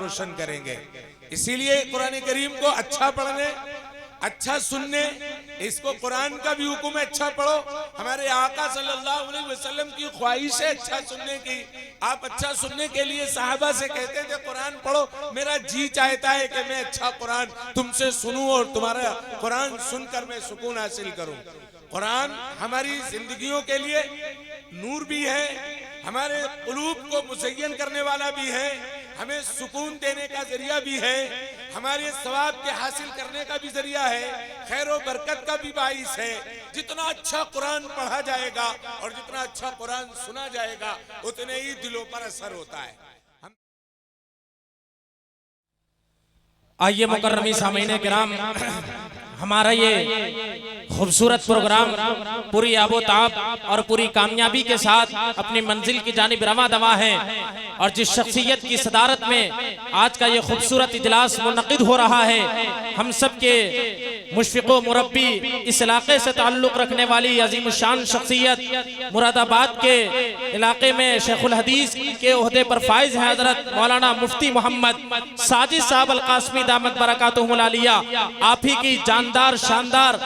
रोशन करेंगे। इसीलिए कुरान करीम को अच्छा पढ़ने, अच्छा सुनने, इसको कुरान का भी हुक्म है अच्छा पढ़ो। हमारे आका सल्लल्लाहु अलैहि वसल्लम की ख्वाहिश है अच्छा सुनने की। आप अच्छा सुनने के लिए साहबा से कहते थे कुरान पढ़ो, मेरा जी चाहता है कि मैं अच्छा कुरान तुमसे सुनूं और तुम्हारा कुरान सुनकर मैं सुकून हासिल करूं। कुरान हमारी जिंदगियों के लिए नूर भी है, हमारे कुलूब को मुज़य्यन करने वाला भी है, हमें सुकून देने का जरिया भी है, हमारे सवाब के हासिल करने का भी जरिया है, खैर और बरकत का भी बाइस है। जितना अच्छा कुरान पढ़ा जाएगा और जितना अच्छा कुरान सुना जाएगा उतने ही दिलों पर असर होता है। आइए मुकर्रमी सामीने किराम, हमारा ये खूबसूरत प्रोग्राम पूरी आबोताब और पूरी कामयाबी के साथ अपनी मंजिल की जानिब रवा दवा है। और जिस शख्सियत की सदारत में आज का ये खूबसूरत इजलास मुनक़िद हो रहा है, हम सब के मुशफ़िक़ो मुरब्बी, इस इलाके से ताल्लुक़ रखने वाली अजीम शान शख्सियत, मुरादाबाद के इलाके में शेखुल हदीस के ओहदे पर फाइज हैं हज़रत मौलाना मुफ्ती मोहम्मद साजिद साहब अल कासमी दामत बरकातुहुल आलिया। आप ही की जानदार शानदार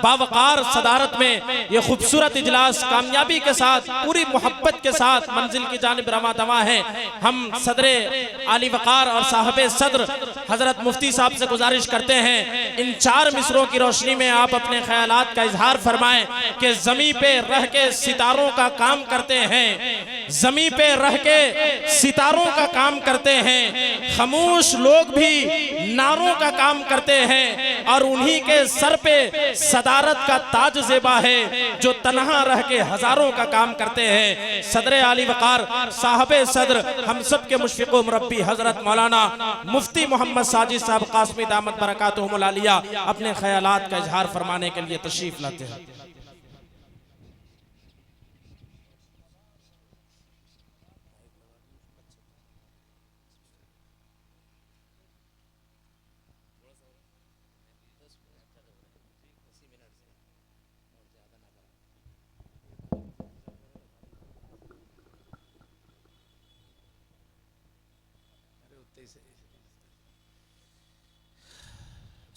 बावकार सदारत में ये खूबसूरत इजलास कामयाबी के साथ पूरी मोहब्बत के साथ मंजिल की जानिब रवा दवा है। हम सदरे आली वकार और साहबे सदर हजरत मुफ्ती साहब से गुजारिश करते हैं इन 4 मिसरों की रोशनी में आप अपने ख्यालात का इजहार फरमाएं कि जमी पे रह के सितारों का काम करते हैं, जमी पे रह के सितारों का काम करते हैं, खामोश लोग भी नारों का काम करते हैं और उन्हीं के सर पे सदारत का ताज ज़ेबा है जो तन्हा रह के हजारों का काम करते हैं। सदर आली वकार साहबे सदर हम सब के मुशफ़िक़ो मुरब्बी हजरत मौलाना मुफ्ती मोहम्मद साजिद साहब कासमी दामत बरकातुहुल आलिया अपने ख्यालात का इजहार फरमाने के लिए तशरीफ लाते हैं।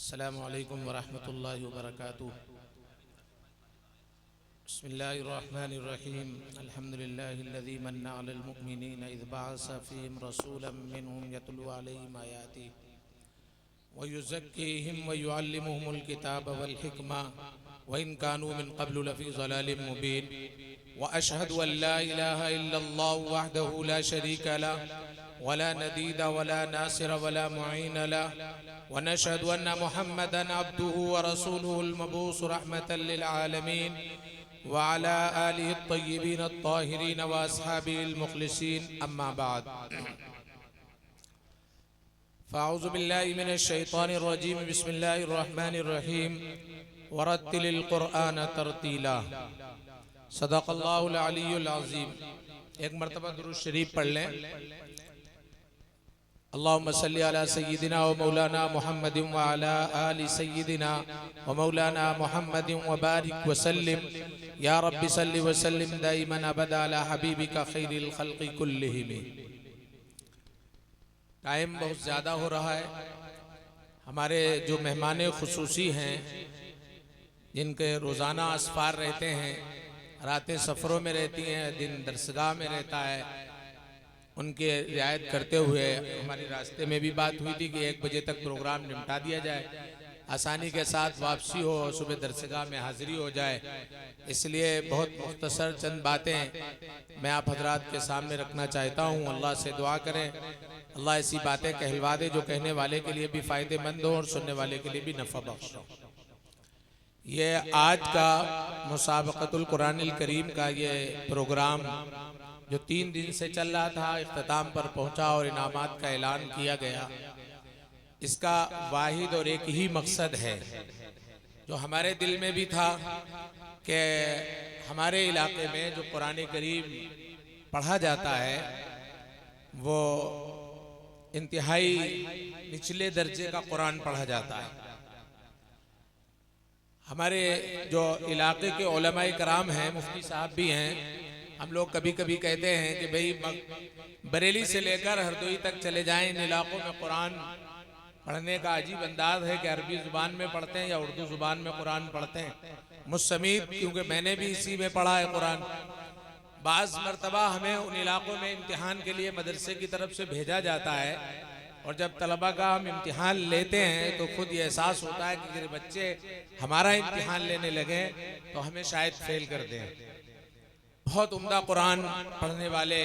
अस्सलामु अलैकुम वरहमतुल्लाहि वबरकातुहू। बिस्मिल्लाहिर्रहमानिर्रहीम। अल्हम्दुलिल्लाहिल्लज़ी मन्ना अलल मुमिनीना इज़ बअस फ़ीहिम रसूलन मिनहुम यतलू अलैहिम आयातिही व युज़क्कीहिम व युअल्लिमुहुमुल किताब वल हिकमा व इन कानू मिन क़ब्लु लफ़ी ज़लालिम मुबीन व अशहदु अन ला इलाहा इल्लल्लाहु वहदहु ला शरीका लहु वला नदीदा वला नासिर वला मुईन लहु व नशहदु अन्न मुहम्मदन अब्दुहु व रसूलुहुल मबूस रहमतल लिल आलमीन व अला आलिहि अत्तय्यिबीन अत्ताहिरीन व अस्हाबिहिल मुखलिसीन अम्मा बाद। फ़अऊज़ु बिल्लाहि मिनश शैतानिर रजीम। बिस्मिल्लाहिर रहमानिर रहीम। वरत्तिलिल क़ुरआन तरतीला। सदक़ल्लाहुल अलीयुल अज़ीम। एक मरतबा दुरूद शरीफ पढ़ लें। अल्लाहुम्मा सल्लि अला सय्यिदिना व मौलाना मुहम्मदिन व अला आलि सय्यिदिना व मौलाना मुहम्मदिन व बारिक व सल्लिम या रब्बि सल्लि व सल्लिम दाइमन अबदा अला हबीबिका खैरिल खल्क़ि कुल्लिहिम। टाइम बहुत ज़्यादा हो रहा है। हमारे जो मेहमान खुसूसी हैं जिनके रोज़ाना असफार रहते हैं, रातें सफ़रों में रहती हैं, दिन दरसगाह में रहता है, उनके रियायत करते हुए हमारी रास्ते में भी बात हुई थी कि 1 बजे तक प्रोग्राम निपटा दिया जाए, आसानी के साथ वापसी हो और सुबह दरसगाह में हाज़िरी हो जाए। इसलिए बहुत मुख्तसर चंद बातें मैं आप हजरात के सामने रखना चाहता हूँ। अल्लाह से दुआ करें अल्लाह ऐसी बातें कहलवा दे जो कहने वाले के लिए भी फ़ायदेमंद हो और सुनने वाले के लिए भी नफ़ा बख्श हो। ये आज का मुसाबक़तुल कुरानिल करीम का ये प्रोग्राम जो 3 दिन से चल रहा था, इख्तिताम पर पहुंचा और इनामात का ऐलान किया गया। इसका वाहिद और एक ही मकसद है जो हमारे दिल में भी था कि हमारे इलाके में जो कुरान करीम पढ़ा जाता है वो इंतहाई निचले दर्जे का कुरान पढ़ा जाता है। हमारे जो इलाके के उलमाए कराम हैं, मुफ्ती साहब भी हैं, हम लोग कभी कभी कहते हैं कि भाई बरेली से लेकर हरदोई तक चले जाएं, इन इलाकों में कुरान पढ़ने का अजीब अंदाज है कि अरबी जुबान में पढ़ते हैं या उर्दू जुबान में कुरान पढ़ते हैं। मुझसमीत, क्योंकि मैंने भी इसी में पढ़ा है कुरान। बाज़ मरतबा हमें उन इलाकों में इम्तिहान के लिए मदरसे की तरफ से भेजा जाता है, और जब तलबा का हम इम्तिहान लेते हैं तो खुद ये एहसास होता है कि बच्चे हमारा इम्तिहान लेने लगे तो हमें शायद फेल कर दें। बहुत उम्दा कुरान पढ़ने वाले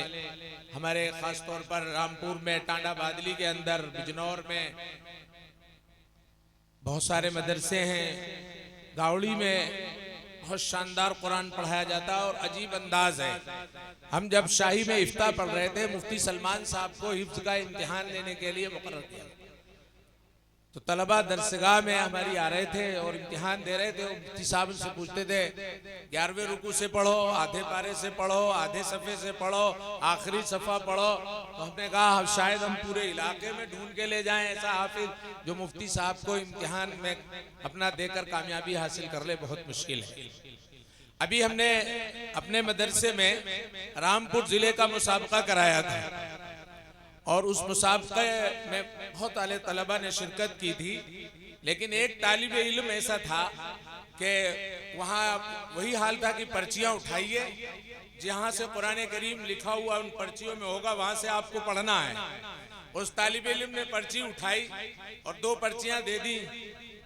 हमारे ख़ास तौर पर रामपुर में, टांडा बादली के अंदर, बिजनौर में बहुत सारे मदरसे हैं। गावड़ी में बहुत शानदार कुरान पढ़ाया जाता है और अजीब अंदाज है। हम जब शाही में इफ्ता पढ़ रहे थे, मुफ्ती सलमान साहब को हिफ्ज़ का इम्तिहान लेने के लिए मुकर्रर किया, तो तलबा दरसगाह में हमारी आ रहे थे और इम्तिहान दे रहे थे। मुफ्ती साहब से पूछते थे 11वें रुकू से पढ़ो, आधे पारे से पढ़ो, आधे सफ़े से पढ़ो, आखिरी सफ़ा पढ़ो। तो हमने कहा शायद हम पूरे इलाके में ढूंढ के ले जाएं ऐसा हाफिज जो मुफ्ती साहब को इम्तिहान में अपना देकर कामयाबी हासिल कर ले, बहुत मुश्किल है। अभी हमने अपने मदरसे में रामपुर जिले का मुसाबका कराया था और उस मुसाबके में बहुत आले तलबा ने शिरकत की थी, लेकिन एक तालिब इल्म ऐसा था कि वहाँ वही हाल था कि पर्चियाँ उठाइए, जहाँ से कुरान करीम लिखा हुआ उन पर्चियों में होगा वहाँ से आपको पढ़ना है। उस तालिब इल्म ने पर्ची उठाई और 2 पर्चियाँ दे दी।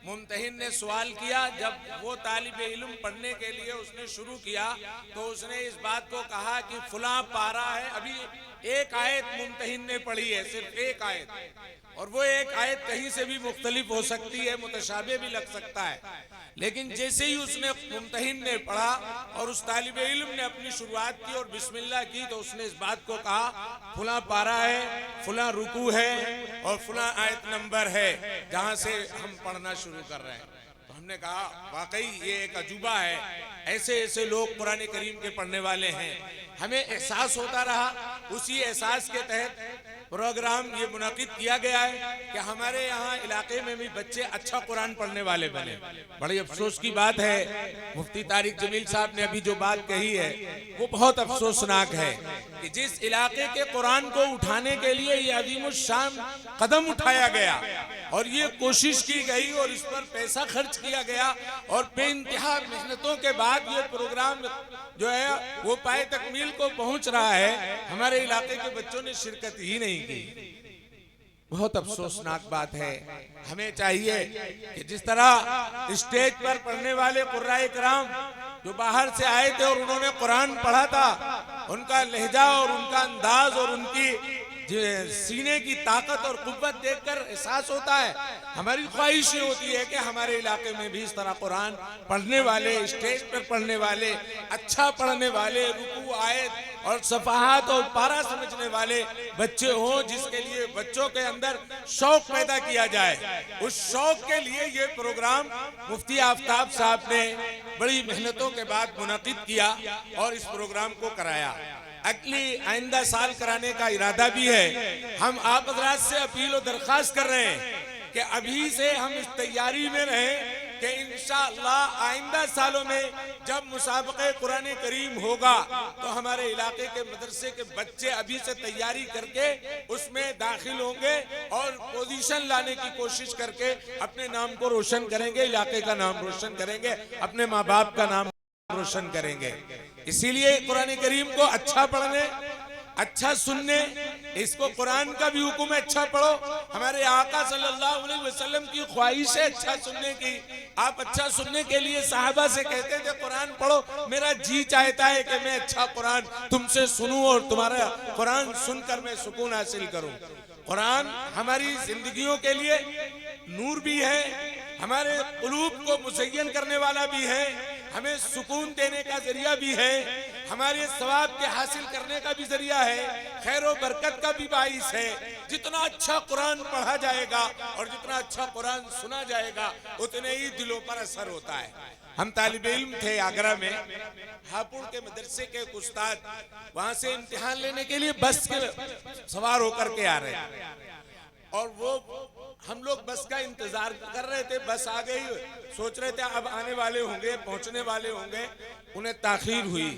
मुम्तहिन ने सवाल किया, जब वो तालिब इल्म पढ़ने के लिए उसने शुरू किया तो उसने इस बात को कहा कि फुला पारा है। अभी एक आयत मुम्तहिन ने पढ़ी है, सिर्फ एक आयत, और वो एक आयत कहीं से भी मुख्तलिफ हो सकती है, मुतशाबे भी लग सकता है। लेकिन जैसे ही उसने मुम्तहिन ने पढ़ा और उस तालिब इल्म ने अपनी शुरुआत की और बिस्मिल्लाह की, तो उसने इस बात को कहा फुला पारा है, फुला रुकू है और फुला आयत नंबर है जहां से हम पढ़ना शुरू कर रहे हैं। तो हमने कहा वाकई ये एक अजूबा है, ऐसे ऐसे लोग कुरान करीम के पढ़ने वाले हैं। हमें एहसास होता रहा, उसी एहसास के तहत प्रोग्राम ये मुनाकिद किया गया है कि हमारे यहाँ इलाके में भी बच्चे अच्छा कुरान पढ़ने वाले बने। बड़ी अफसोस की बात है, मुफ्ती तारिक जमील साहब ने अभी जो बात कही है वो बहुत अफसोसनाक है कि जिस इलाके के कुरान को उठाने के लिए ये अज़ीमुश्शान कदम उठाया गया और ये कोशिश की गई और इस पर पैसा खर्च किया गया और बेइंतहा मेहनतों के बाद ये प्रोग्राम जो है वो पाए तकमील को पहुंच रहा है, हमारे इलाके के बच्चों ने शिरकत ही नहीं की। बहुत अफसोसनाक बात है। हमें चाहिए कि जिस तरह स्टेज पर पढ़ने वाले कुर्राए कराम जो बाहर से आए थे और उन्होंने कुरान पढ़ा था, उनका लहजा और उनका अंदाज और उनकी सीने की ताकत और कुव्वत देखकर एहसास होता है, हमारी ख्वाहिश ये होती है कि हमारे इलाके में भी इस तरह कुरान पढ़ने वाले, स्टेज पर पढ़ने वाले, अच्छा पढ़ने वाले, रुकू आयत और सफाहात और पारा समझने वाले बच्चे हों, जिसके लिए बच्चों के अंदर शौक पैदा किया जाए। उस शौक के लिए ये प्रोग्राम मुफ्ती आफ्ताब साहब ने बड़ी मेहनतों के बाद मुनाकिद किया और इस प्रोग्राम को कराया। अगली आइंदा साल कराने का इरादा भी है। हम आप हज़रात से अपील और दरख्वास्त कर रहे हैं कि अभी से हम इस तैयारी में रहें कि इंशाअल्लाह आइंदा सालों में जब मुसाबक़े कुरान करीम होगा तो हमारे इलाके के मदरसे के बच्चे अभी से तैयारी करके उसमें दाखिल होंगे और पोजीशन लाने की कोशिश करके अपने नाम को रोशन करेंगे, इलाके का नाम रोशन करेंगे, अपने माँ बाप का नाम रोशन करेंगे। इसीलिए कुरान करीम को अच्छा पढ़ने, अच्छा सुनने, इसको कुरान का भी हुक्म है अच्छा पढ़ो। हमारे आका सल्लल्लाहु अलैहि वसल्लम की ख्वाहिश है अच्छा सुनने की। आप अच्छा सुनने के लिए साहबा से कहते थे कुरान पढ़ो, मेरा जी चाहता है कि मैं अच्छा कुरान तुमसे सुनूं और तुम्हारा कुरान सुनकर मैं सुकून हासिल करूं। कुरान हमारी जिंदगियों के लिए नूर भी है, हमारे कुलूब को मुज़य्यन करने वाला भी है, हमें सुकून देने का जरिया भी है, हमारे सवाब के हासिल करने का भी जरिया है, खैर और बरकत का भी बाइस है। जितना अच्छा कुरान पढ़ा जाएगा और जितना अच्छा कुरान सुना जाएगा उतने ही दिलों पर असर होता है। हम तालिब इल्म थे आगरा में, हापुड़ के मदरसे के उस्ताद वहां से इम्तिहान लेने के लिए बस के सवार होकर के आ रहे हैं और वो हम लोग बस का इंतजार कर रहे थे, बस आ गई, सोच रहे थे अब आने वाले होंगे, पहुंचने वाले होंगे, उन्हें ताखीर हुई।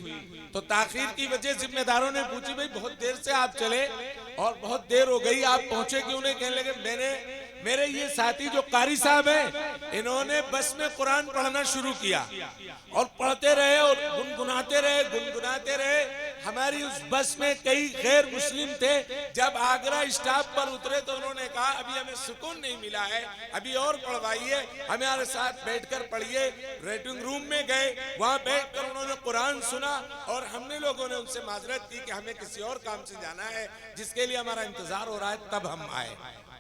तो ताखीर की वजह जिम्मेदारों ने पूछी, भाई बहुत देर से आप चले और बहुत देर हो गई, आप पहुंचे क्यों नहीं? कहने लगे मेरे ये साथी जो कारी साहब हैं, इन्होंने बस में कुरान पढ़ना शुरू किया और पढ़ते रहे और गुनगुनाते रहे। हमारी उस बस में कई गैर मुस्लिम थे। जब आगरा स्टॉप पर उतरे तो उन्होंने कहा अभी हमें सुकून नहीं मिला है, अभी और पढ़वाइए, हमारे साथ बैठकर पढ़िए। वेटिंग रूम में गए, वहां बैठकर उन्होंने कुरान सुना और हमने लोगों ने उनसे माजरत की कि हमें किसी और काम से जाना है, जिसके लिए हमारा इंतजार हो रहा है, तब हम आए।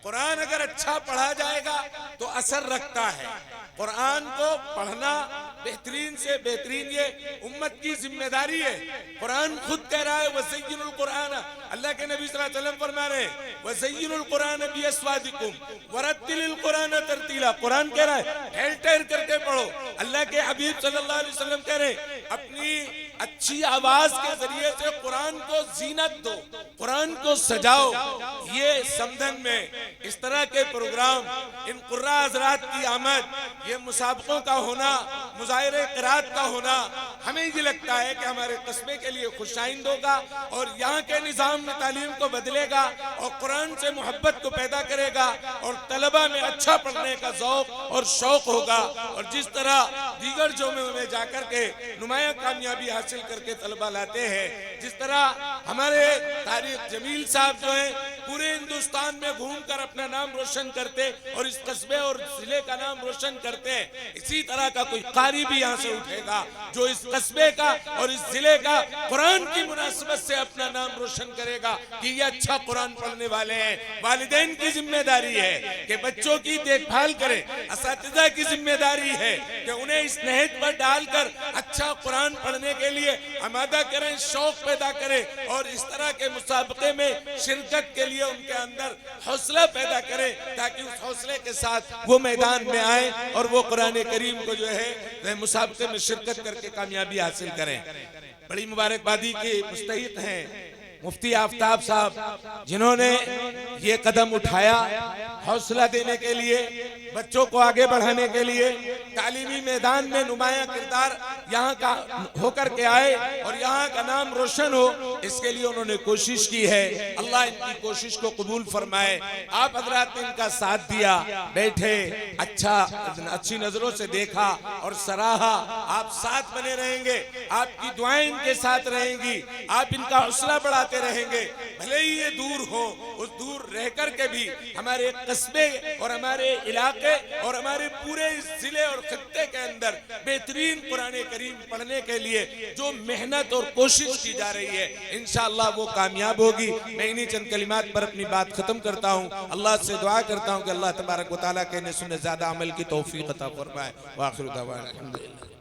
कुरान अगर अच्छा पढ़ा जाएगा तो असर रखता है। कुरान को पढ़ना बेहतरीन से बेहतरीन ये उम्मत की जिम्मेदारी है। कुरान खुद कह रहा है वज़य्यिनुल कुरान, अल्लाह के नबी सल्लल्लाहु अलैहि वसल्लम फरमा रहे हैं वज़य्यिनुल कुरान बिअस्वादिकुम वरत्तिलिल कुरान तरतीला। कुरान कह रहा है ठहर ठहर करके पढ़ो। अल्लाह के हबीब सल्लल्लाहु अलैहि वसल्लम कह रहे हैं अपनी अच्छी आवाज के जरिए से कुरान को जीनत दो, कुरान को सजाओ। ये समदन में इस तरह के प्रोग्राम, इन कुर्रा हज़रात की आमद, ये मुसाबकों का होना, मुज़ाहिरे क़िरात का होना, हमें ये लगता है कि हमारे कस्बे के लिए खुशाइंद होगा और यहाँ के निज़ाम में तालीम को बदलेगा और कुरान से मोहब्बत को पैदा करेगा और तलबा में अच्छा पढ़ने का ज़ौक़ और शौक़ होगा। और जिस तरह दीगर जोमों में जाकर के नुमाया कामयाबी हासिल करके तलबा लाते हैं, जिस तरह हमारे तारिक जमील साहब जो हैं पूरे हिंदुस्तान में घूमकर अपना नाम रोशन करते और इस कस्बे और जिले का नाम रोशन करते हैं, इसी तरह का कोई कारी भी यहाँ से उठेगा जो इस कस्बे का और इस जिले का कुरान की मुनासिबत से अपना नाम रोशन करेगा कि ये अच्छा कुरान पढ़ने वाले हैं। वालिदैन की जिम्मेदारी है कि बच्चों की देखभाल करें, असातिज़ा की जिम्मेदारी है कि उन्हें इस नहज पर डालकर अच्छा कुरान पढ़ने के लिए आमादा करें, शौक पैदा करें और इस तरह के मुसाबके में शिरकत के लिए उनके अंदर हौसला पैदा करें ताकि उस हौसले के साथ वो मैदान में आए और वो कुरान करीम को जो है मुसाबके में शिरकत करके कामयाबी हासिल करें। बड़ी मुबारकबादी के मुस्तहिक हैं मुफ्ती आफ्ताब साहब, जिन्होंने ये कदम उठाया हौसला देने के लिए, बच्चों को आगे बढ़ाने के लिए, तालीमी मैदान में नुमाया किरदार यहाँ का होकर के आए और यहाँ का नाम रोशन हो, इसके लिए उन्होंने कोशिश की है। अल्लाह इनकी कोशिश को कबूल फरमाए। आप हजरात ने इनका साथ दिया, बैठे, अच्छी नजरों से देखा और सराहा। आप साथ बने रहेंगे, आपकी दुआएं इनके साथ रहेंगी, आप इनका हौसला बढ़ाते रहेंगे। भले ही ये दूर हो, उस दूर रह कर के भी हमारे कस्बे और हमारे इलाके और हमारे पूरे जिले और खत्ते के अंदर बेहतरीन कुरान करीम पढ़ने के लिए जो मेहनत और कोशिश की जा रही है, इंशाअल्लाह वो कामयाब होगी। मैं इन्हीं चंद कलिमात पर अपनी बात खत्म करता हूँ। अल्लाह से दुआ करता हूँ कि अल्लाह तबारक व तआला कहने सुनने ज्यादा अमल की तौफीक अता फरमाए। व आखिर दावाना अल्हम्दुलिल्लाह।